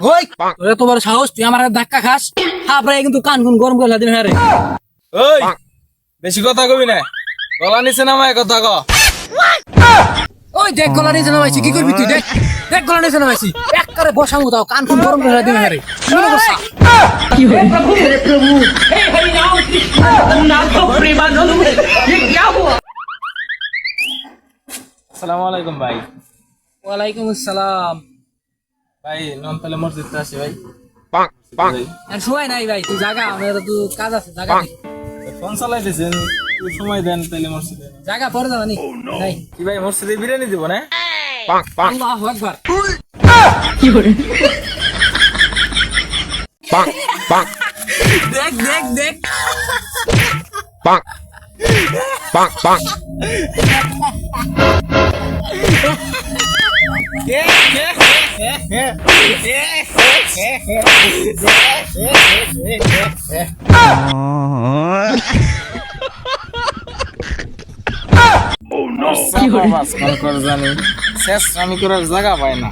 ওই তোরে তো বড় সাহস, তুই আমার ধাক্কা খাস, তারপরে কিন্তু কান কুন গরম করে দিবি হ্যাঁ রে। ওই বেশি কথা কবি না, গলা নিচে নামায় কথা ক। ওই দেখ গলা নিচে নামাইছি, কি করবি তুই? দেখ দেখ গলা নিচে নামাইছি, একবারে বসামু দাও, কান কুন গরম করে দিবি হ্যাঁ রে। আসসালামু আলাইকুম ভাই। ওয়ালাইকুম আসসালাম। ভাই ননতলা মসজিদে আসি ভাই। আর সময় নাই ভাই, তুই জাগা, আমার তো কাজ আছে, জাগা নেই। ফোন চালাইতেছেন, একটু সময় দেন তাইলে মসজিদে। জাগা পরে যাবা নি নাই। কি ভাই মসজিদে বিরিয়ানি দিব না? আল্লাহু আকবার। দেখ দেখ দেখ জানি শেষ আমি করার জায়গা পাই না।